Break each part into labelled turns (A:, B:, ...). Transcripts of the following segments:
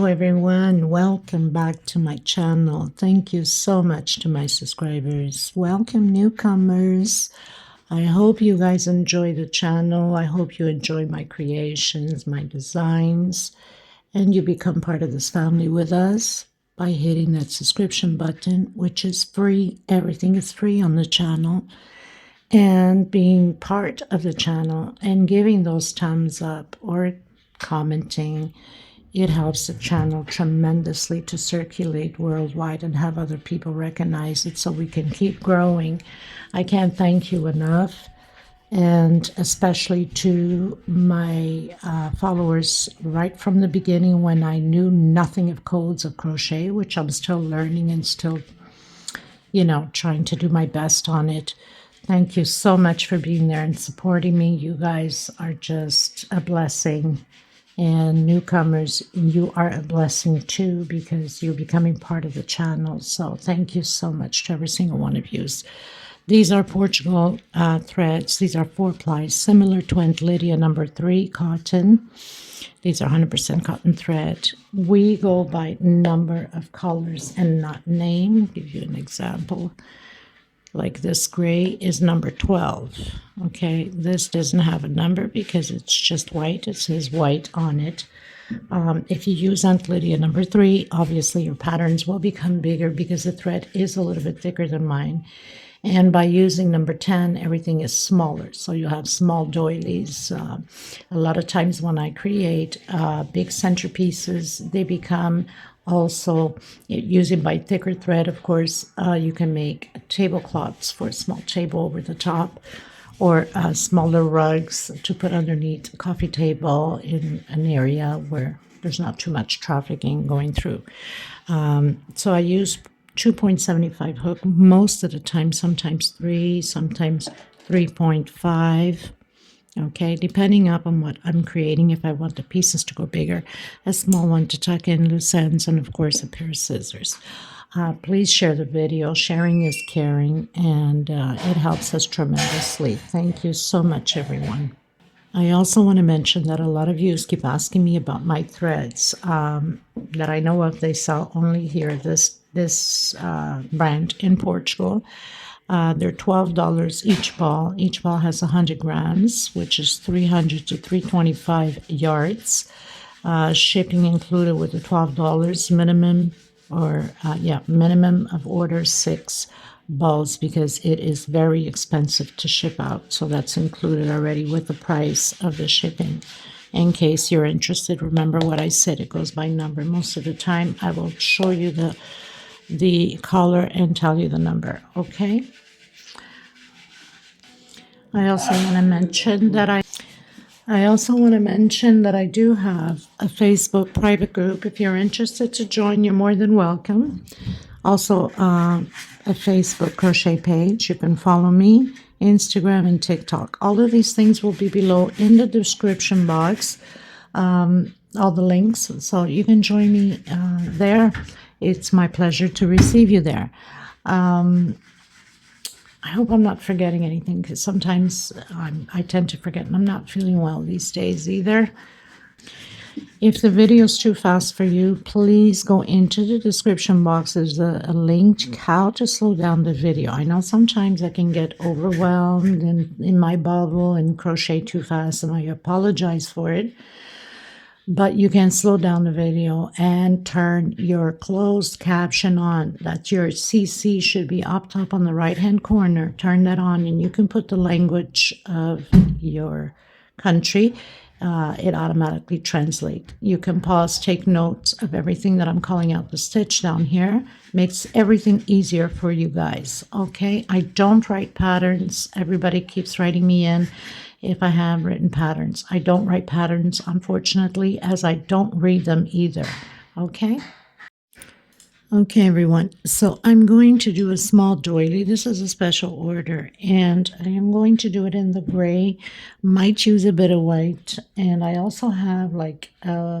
A: Hello everyone, welcome back to my channel. Thank you so much to my subscribers. Welcome newcomers. I hope you guys enjoy the channel. I hope you enjoy my creations, my designs, and you become part of this family with us by hitting that subscription button, which is free. Everything is free on the channel. And being part of the channel and giving those thumbs up or commenting, it helps the channel tremendously to circulate worldwide and have other people recognize it so we can keep growing. I can't thank you enough, and especially to my followers right from the beginning when I knew nothing of codes of crochet, which I'm still learning and still, trying to do my best on it. Thank you so much for being there and supporting me. You guys are just a blessing. And newcomers, you are a blessing too, because you're becoming part of the channel. So thank you so much to every single one of you. These are Portugal threads. These are 4-ply, similar to Aunt Lydia number 3 cotton. These are 100% cotton thread. We go by number of colors and not name. I'll give you an example. Like this gray is number 12. Okay, this doesn't have a number because it's just white. It says white on it. If you use Aunt Lydia number 3, obviously your patterns will become bigger because the thread is a little bit thicker than mine. And by using number 10, everything is smaller. So you have small doilies. A lot of times when I create big centerpieces, they become also, using by thicker thread, of course, you can make tablecloths for a small table over the top, or smaller rugs to put underneath a coffee table in an area where there's not too much trafficking going through. So I use 2.75 hook most of the time, sometimes 3, sometimes 3.5. Okay, depending upon what I'm creating, if I want the pieces to go bigger, a small one to tuck in loose ends, and of course a pair of scissors. Please share the video. Sharing is caring, and it helps us tremendously. Thank you so much, everyone. I also want to mention that a lot of you keep asking me about my threads that I know of. They sell only here, this brand in Portugal. They're $12 each ball. Each ball has 100 grams, which is 300 to 325 yards. Shipping included with the $12 minimum, or minimum of order 6 balls, because it is very expensive to ship out. So that's included already with the price of the shipping. In case you're interested, remember what I said. It goes by number. Most of the time, I will show you the color and tell you the number. Okay. I also want to mention that I do have a Facebook private group. If you're interested to join, you're more than welcome. Also, a Facebook crochet page. You can follow me, Instagram, and TikTok. All of these things will be below in the description box. All the links, so you can join me there. It's my pleasure to receive you there. I hope I'm not forgetting anything, because sometimes I tend to forget, and I'm not feeling well these days either. If the video is too fast for you, please go into the description box. There's a link how to slow down the video. I know sometimes I can get overwhelmed in my bubble and crochet too fast, and I apologize for it. But you can slow down the video and turn your closed caption on. That's your CC, should be up top on the right-hand corner. Turn that on, and you can put the language of your country. It automatically translates. You can pause, take notes of everything that I'm calling out the stitch down here. Makes everything easier for you guys. Okay, I don't write patterns. Everybody keeps writing me in if I have written patterns. I don't write patterns, unfortunately, as I don't read them either. Okay? Okay, everyone. So I'm going to do a small doily. This is a special order, and I am going to do it in the gray. Might use a bit of white, and I also have like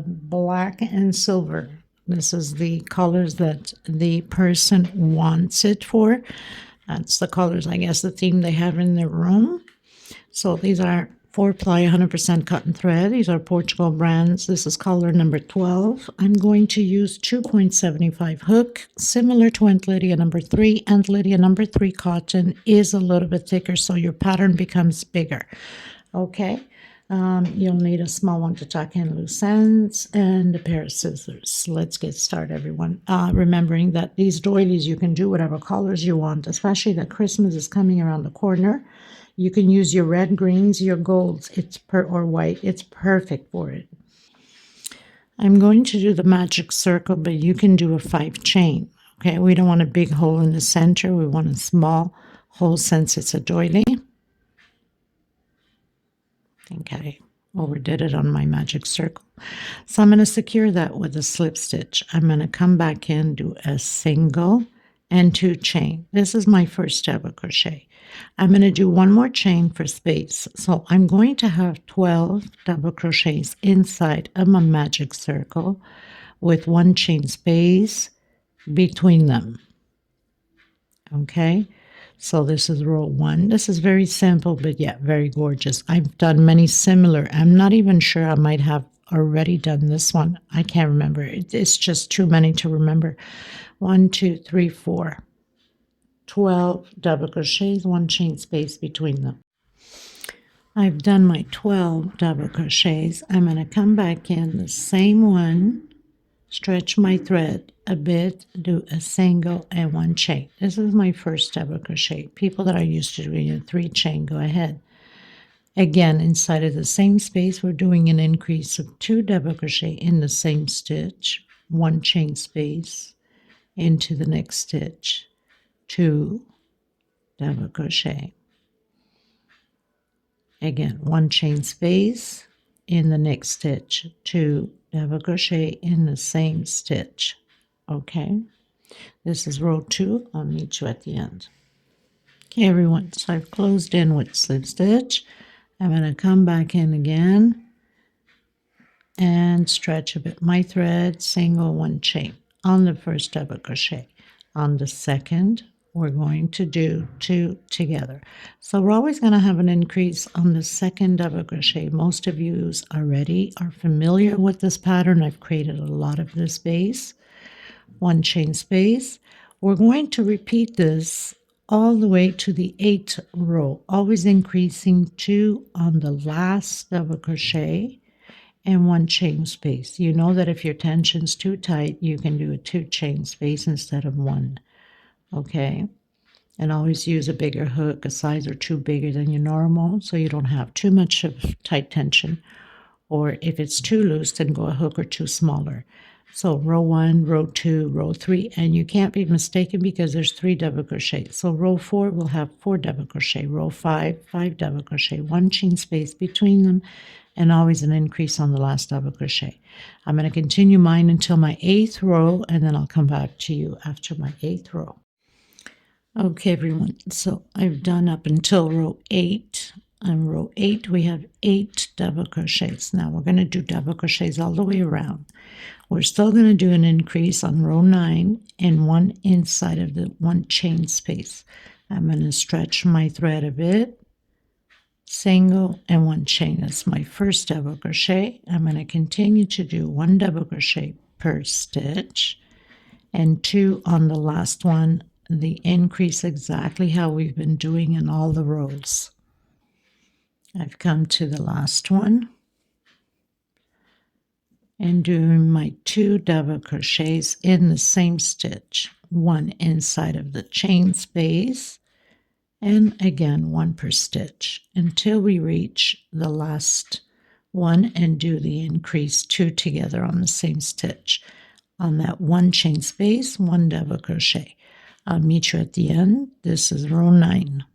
A: black and silver. This is the colors that the person wants it for. That's the colors, I guess, the theme they have in their room. So these are 4-ply 100% cotton thread. These are Portugal brands. This is color number 12. I'm going to use 2.75 hook, similar to Aunt Lydia number 3. Aunt Lydia number 3 cotton is a little bit thicker, so your pattern becomes bigger. Okay, you'll need a small one to tuck in loose ends and a pair of scissors. Let's get started, everyone. Remembering that these doilies, you can do whatever colors you want, especially that Christmas is coming around the corner. You can use your red, greens, your golds, or white. It's perfect for it. I'm going to do the magic circle, but you can do a 5 chain. Okay, we don't want a big hole in the center. We want a small hole since it's a doily. I think I overdid it on my magic circle. So I'm going to secure that with a slip stitch. I'm going to come back in, do a single and 2 chain. This is my first double crochet. I'm going to do 1 more chain for space. So I'm going to have 12 double crochets inside of my magic circle with 1 chain space between them. Okay, so this is row 1. This is very simple, but yet very gorgeous. I've done many similar. I'm not even sure, I might have already done this one. I can't remember. It's just too many to remember. 1, 2, 3, 4. 12 double crochets, 1 chain space between them. I've done my 12 double crochets. I'm going to come back in the same one, stretch my thread a bit, do a single and 1 chain. This is my first double crochet. People that are used to doing a 3 chain, go ahead. Again, inside of the same space, we're doing an increase of 2 double crochet in the same stitch, 1 chain space into the next stitch, 2 double crochet. Again, 1 chain space in the next stitch, 2 double crochet in the same stitch. Okay, this is row 2. I'll meet you at the end. Okay, everyone, so I've closed in with slip stitch. I'm going to come back in again and stretch a bit my thread, single, 1 chain on the first double crochet. On the second, we're going to do 2 together. So we're always going to have an increase on the second double crochet. Most of you already are familiar with this pattern. I've created a lot of this base. 1 chain space. We're going to repeat this all the way to the 8th row, always increasing 2 on the last double crochet and 1 chain space. You know that if your tension's too tight, you can do a 2 chain space instead of 1. Okay, and always use a bigger hook, a size or 2 bigger than your normal, so you don't have too much of tight tension. Or if it's too loose, then go a hook or 2 smaller. So row 1, row 2, row 3, and you can't be mistaken because there's 3 double crochets. So row 4 will have 4 double crochet, row 5, 5 double crochet, 1 chain space between them, and always an increase on the last double crochet. I'm going to continue mine until my 8th row, and then I'll come back to you after my 8th row. Okay, everyone, so I've done up until row 8. On row 8, we have 8 double crochets. Now we're going to do double crochets all the way around. We're still going to do an increase on row 9 and 1 inside of the 1 chain space. I'm going to stretch my thread a bit, single and 1 chain. That's my first double crochet. I'm going to continue to do 1 double crochet per stitch and 2 on the last one. The increase exactly how we've been doing in all the rows. I've come to the last one and doing my 2 double crochets in the same stitch, 1 inside of the chain space, and again 1 per stitch until we reach the last one and do the increase 2 together on the same stitch. On that 1 chain space, 1 double crochet. I'll meet you at the end. This is row 9.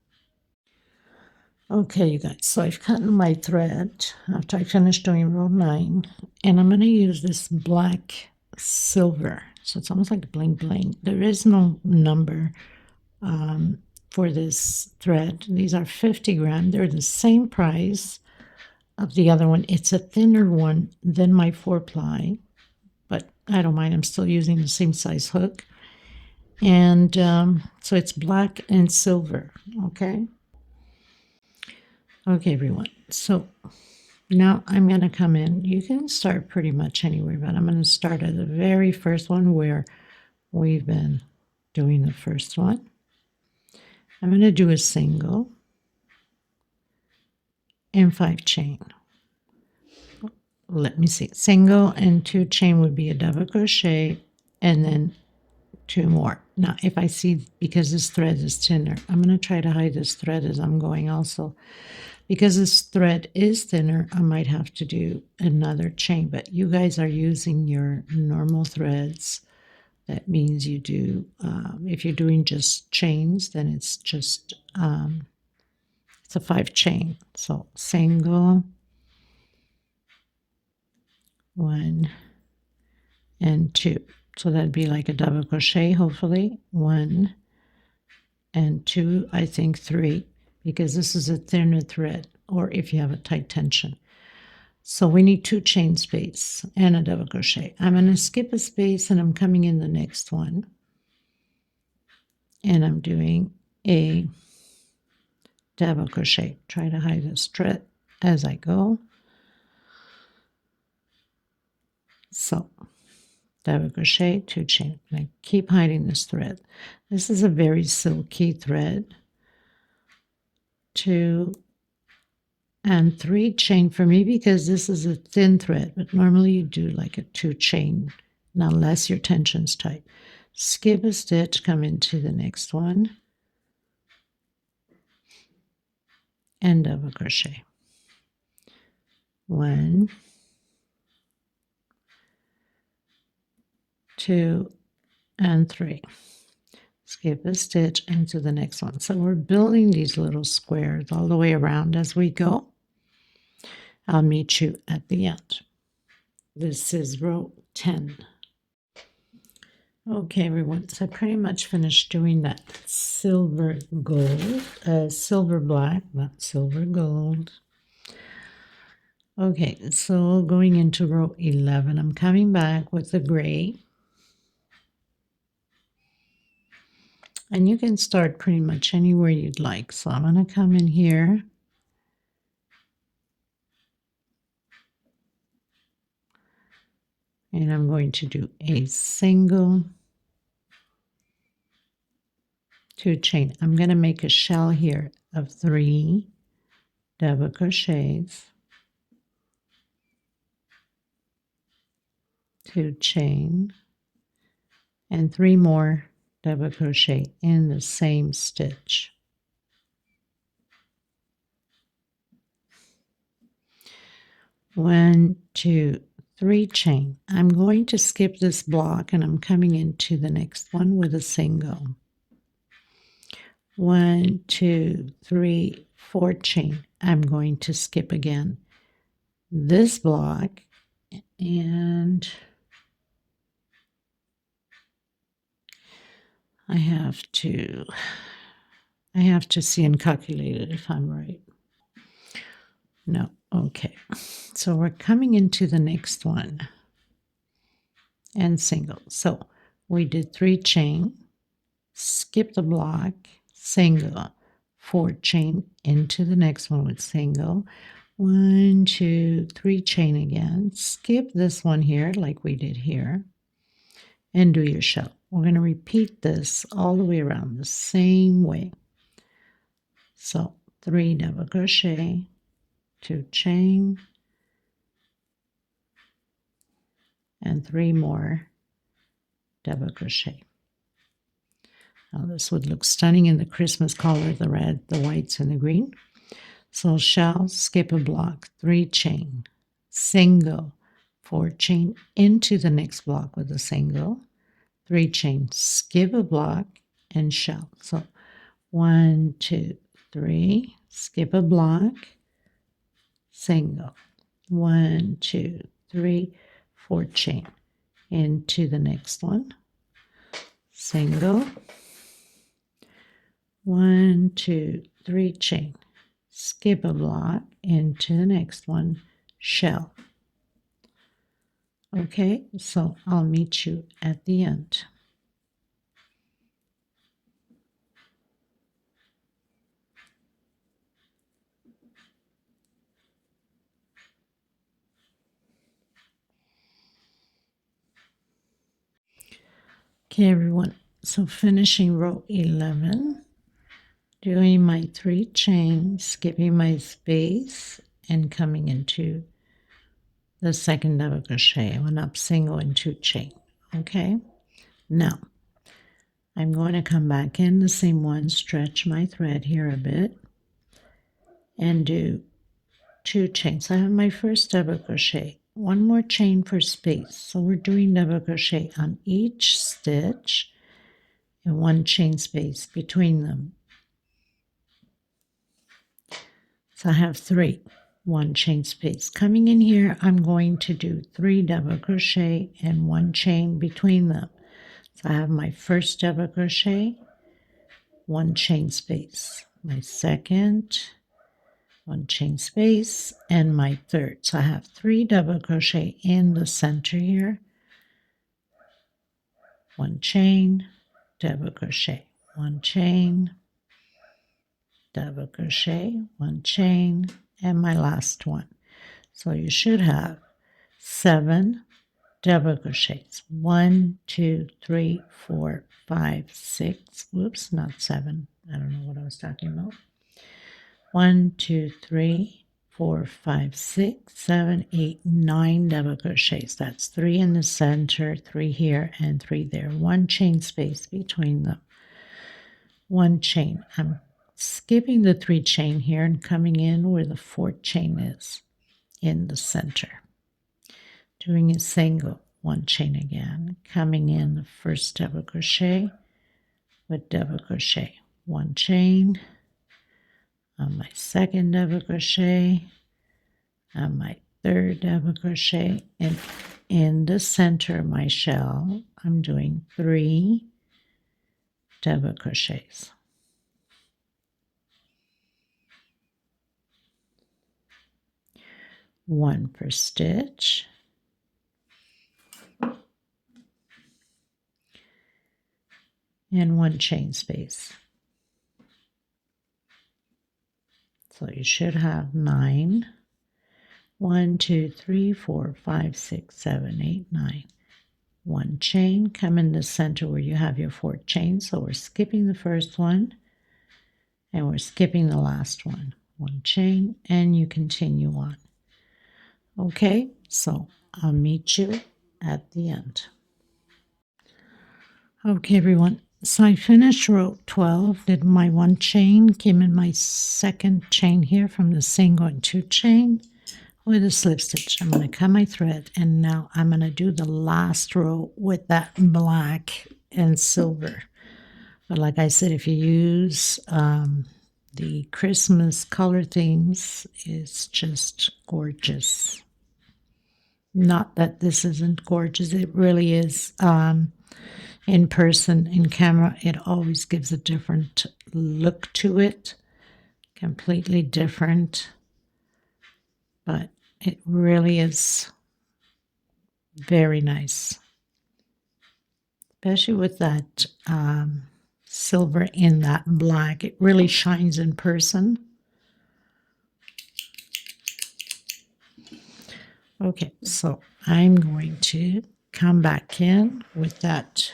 A: Okay, you guys, so I've cut my thread after I finished doing row 9, and I'm going to use this black silver. So it's almost like bling bling. There is no number for this thread. These are 50 gram. They're the same price of the other one. It's a thinner one than my 4-ply, but I don't mind. I'm still using the same size hook. And so it's black and silver, okay? Okay, everyone. So now I'm going to come in. You can start pretty much anywhere, but I'm going to start at the very first one where we've been doing the first one. I'm going to do a single and 5 chain. Let me see. Single and 2 chain would be a double crochet and then 2 more. Now, if I see, because this thread is thinner, I'm going to try to hide this thread as I'm going also. Because this thread is thinner, I might have to do another chain, but you guys are using your normal threads. That means you do, if you're doing just chains, then it's just, it's a 5 chain. So single, 1 and 2. So that'd be like a double crochet, hopefully. 1 and 2, I think 3, because this is a thinner thread, or if you have a tight tension. So we need 2 chain space and a double crochet. I'm going to skip a space and I'm coming in the next one. And I'm doing a double crochet. Try to hide this thread as I go. So double crochet, 2 chain. I keep hiding this thread. This is a very silky thread. 2 and 3 chain for me because this is a thin thread, but normally you do like a 2 chain, unless your tension's tight. Skip a stitch, come into the next one, and double crochet. 1, 2, and 3. Skip a stitch into the next one. So we're building these little squares all the way around as we go. I'll meet you at the end. This is row 10. Okay, everyone, so I pretty much finished doing that silver gold, silver black, not silver gold. Okay, so going into row 11, I'm coming back with the gray. And you can start pretty much anywhere you'd like. So I'm going to come in here. And I'm going to do a single, 2 chain. I'm going to make a shell here of 3 double crochets, 2 chain, and 3 more double crochet in the same stitch. One, 2, 3 chain. I'm going to skip this block and I'm coming into the next one with a single. 1, 2, 3, 4 chain. I'm going to skip again this block and I have to see and calculate it if I'm right. No, okay. So we're coming into the next one and single. So we did 3 chain, skip the block, single, 4 chain into the next one with single, 1, 2, 3 chain again, skip this one here like we did here, and do your shell. We're going to repeat this all the way around the same way. So 3 double crochet, 2 chain, and 3 more double crochet. Now this would look stunning in the Christmas color, the red, the whites, and the green. So shell, skip a block, 3 chain, single, 4 chain into the next block with a single, 3 chain, skip a block, and shell. So 1, 2, 3, skip a block, single, 1, 2, 3, 4 chain into the next one, single, 1, 2, 3 chain, skip a block into the next one, shell. Okay, so I'll meet you at the end. Okay, everyone, so finishing row 11, doing my 3 chains, skipping my space, and coming into the second double crochet, 1 up single and 2 chain. Okay, now I'm going to come back in the same one, stretch my thread here a bit, and do 2 chains. I have my first double crochet, 1 more chain for space, so we're doing double crochet on each stitch and 1 chain space between them. So I have 3, 1 chain space. Coming in here, I'm going to do 3 double crochet and 1 chain between them. So I have my first double crochet, 1 chain space, my second, 1 chain space, and my third. So I have 3 double crochet in the center here, 1 chain, double crochet, 1 chain, double crochet, 1 chain, and my last one. So you should have 7 double crochets. 1, 2, 3, 4, 5, 6. Whoops, not 7. I don't know what I was talking about. 1, 2, 3, 4, 5, 6, 7, 8, 9 double crochets. That's 3 in the center, 3 here, and 3 there. 1 chain space between them. 1 chain. I'm skipping the 3 chain here and coming in where the 4th chain is in the center. Doing a single, 1 chain again, coming in the first double crochet with double crochet, 1 chain on my second double crochet, on my third double crochet, and in the center of my shell, I'm doing 3 double crochets. One per stitch, and 1 chain space. So you should have 9. 1, 2, 3, 4, 5, 6, 7, 8, 9. 1 chain, come in the center where you have your 4th chain. So we're skipping the first one and we're skipping the last one. 1 chain, and you continue on. Okay, so I'll meet you at the end. Okay, everyone. So I finished row 12, did my 1 chain, came in my 2nd chain here from the single and 2 chain with a slip stitch. I'm going to cut my thread, and now I'm going to do the last row with that black and silver. But like I said, if you use the Christmas color themes, it's just gorgeous. Not that this isn't gorgeous, it really is. In person, in camera, it always gives a different look to it, completely different, but it really is very nice, especially with that silver in that black. It really shines in person. Okay, so I'm going to come back in with that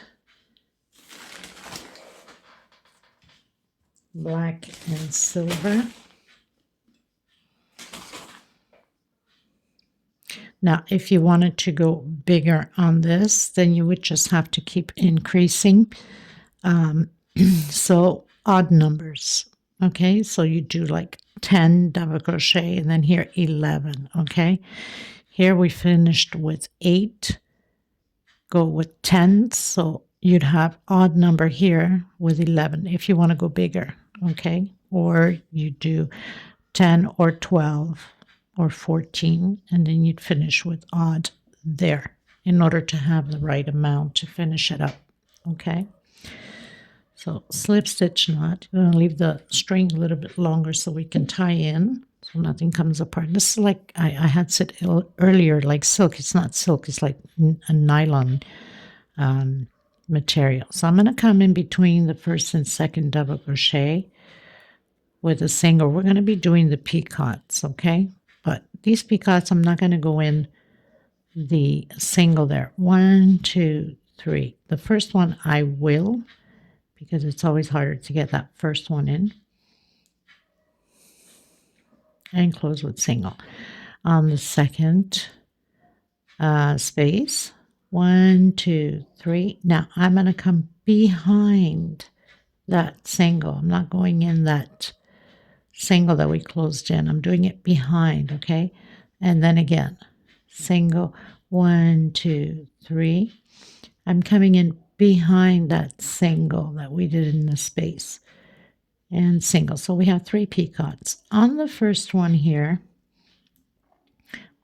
A: black and silver. Now, if you wanted to go bigger on this, then you would just have to keep increasing. So odd numbers. Okay, so you do like 10 double crochet, and then here 11. Okay, here we finished with 8. Go with 10, so you'd have odd number here with 11 if you want to go bigger. Okay, or you do 10 or 12 or 14, and then you'd finish with odd there in order to have the right amount to finish it up. Okay, so slip stitch knot. I'm going to leave the string a little bit longer so we can tie in so nothing comes apart. This is like I had said earlier, like silk. It's not silk, it's like a nylon material. So I'm going to come in between the first and second double crochet with a single. We're going to be doing the picots, okay? But these picots, I'm not going to go in the single there. 1, 2, 3. The first one I will, because it's always harder to get that first one in. And close with single. On the second space, 1, 2, 3. Now I'm going to come behind that single. I'm not going in that single that we closed in. I'm doing it behind, okay? And then again, single, 1, 2, 3. I'm coming in behind that single that we did in the space. And single. So we have 3 picots. On the first one here,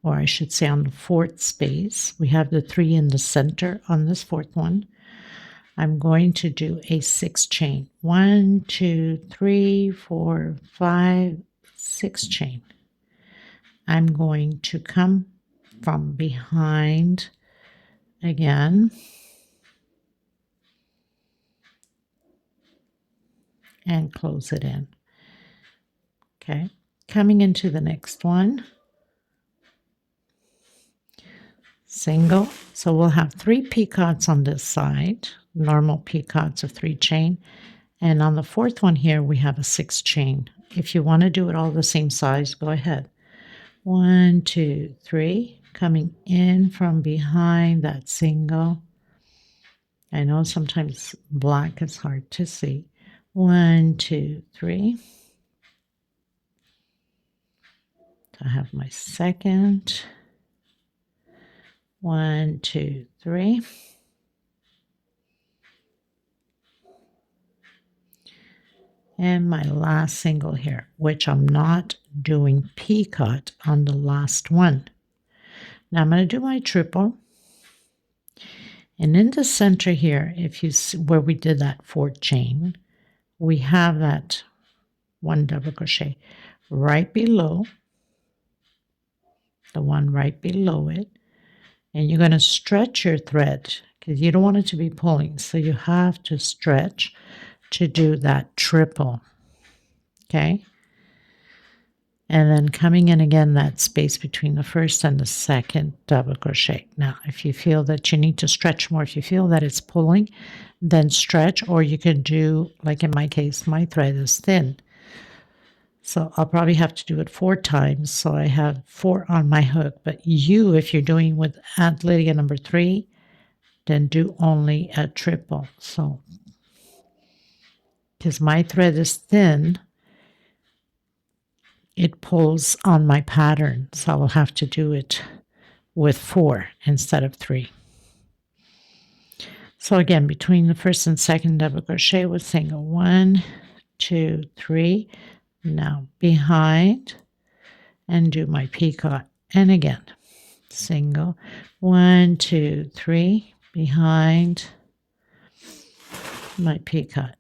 A: or I should say on the 4th space, we have the 3 in the center on this 4th one. I'm going to do a 6 chain. 1, 2, 3, 4, 5, 6 chain. I'm going to come from behind again and close it in. Okay, coming into the next one, single. So we'll have 3 picots on this side, normal picots of 3 chain, and on the 4th one here we have a 6 chain. If you want to do it all the same size, go ahead. 1, 2, 3, coming in from behind that single. I know sometimes black is hard to see. 1, 2, 3. I have my second. 1, 2, 3. And my last single here, which I'm not doing picot on the last one. Now I'm going to do my triple. And in the center here, if you see where we did that 4th chain, we have that 1 double crochet right below, the one right below it. And you're going to stretch your thread because you don't want it to be pulling. So you have to stretch to do that triple. Okay. And then coming in again, that space between the first and the second double crochet. Now, if you feel that you need to stretch more, if you feel that it's pulling, then stretch, or you can do, like in my case, my thread is thin. So I'll probably have to do it 4 times. So I have 4 on my hook. But you, if you're doing with Aunt Lydia number 3, then do only a triple. So, because my thread is thin, it pulls on my pattern. So I will have to do it with 4 instead of 3. So again, between the first and second double crochet with single, 1, 2, 3. Now behind and do my picot. And again, single, 1, 2, 3, behind my picot.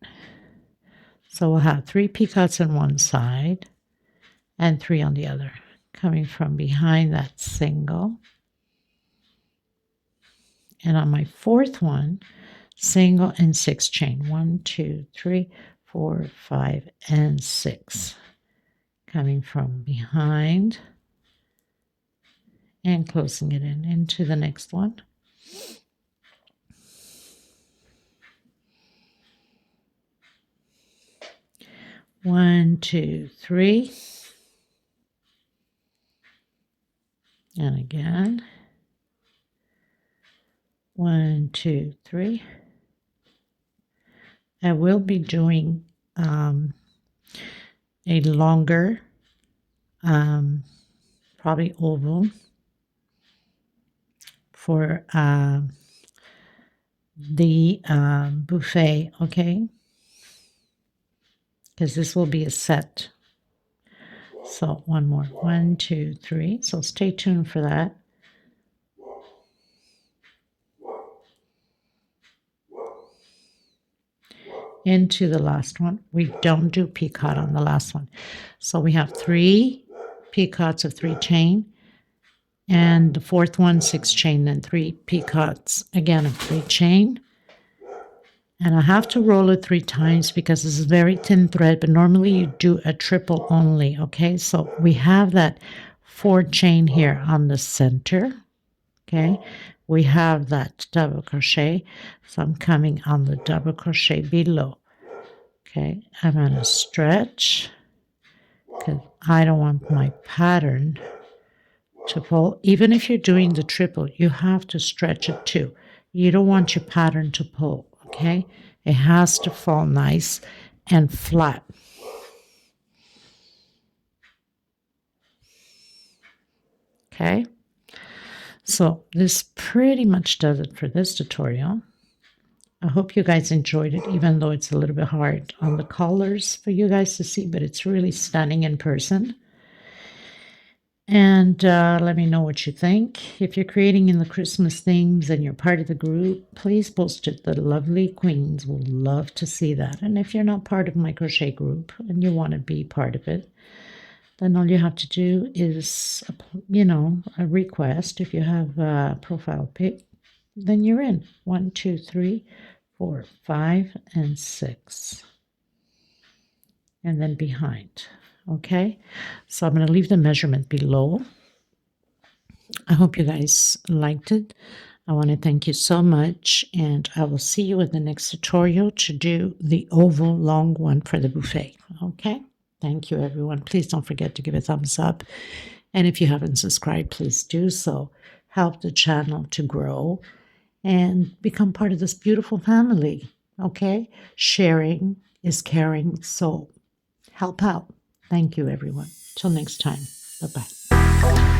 A: So we'll have 3 picots on one side and 3 on the other, coming from behind that single. And on my 4th one, single and 6 chain. 1, 2, 3, 4, 5, and 6. Coming from behind and closing it in into the next one. One, 2, 3. And again. 1, 2, 3. I will be doing a longer, probably oval for the buffet, okay? Because this will be a set. So one more, 1, 2, 3. So stay tuned for that. Into the last one. We don't do picot on the last one. So we have 3 picots of 3 chain, and the 4th one 6 chain, and 3 picots again of 3 chain. And I have to roll it 3 times because this is very thin thread, but normally you do a triple only, okay? So we have that 4 chain here on the center, okay? we have that double crochet. So I'm coming on the double crochet below. Okay, I'm going to stretch because I don't want my pattern to pull. Even if you're doing the triple, you have to stretch it too. You don't want your pattern to pull, okay? It has to fall nice and flat. Okay, so this pretty much does it for this tutorial. I hope you guys enjoyed it, even though it's a little bit hard on the colors for you guys to see, but it's really stunning in person. And let me know what you think. If you're creating in the Christmas themes and you're part of the group, please post it. The lovely queens will love to see that. And if you're not part of my crochet group and you want to be part of it, then all you have to do is, a request. If you have a profile pic, then you're in. 1, 2, 3, 4, 5, and 6. And then behind. Okay, so I'm going to leave the measurement below. I hope you guys liked it. I want to thank you so much, and I will see you in the next tutorial to do the oval long one for the buffet. Okay, thank you everyone. Please don't forget to give a thumbs up, and if you haven't subscribed, please do so. Help the channel to grow and become part of this beautiful family. Okay, sharing is caring, so help out. Thank you, everyone. Till next time. Bye-bye.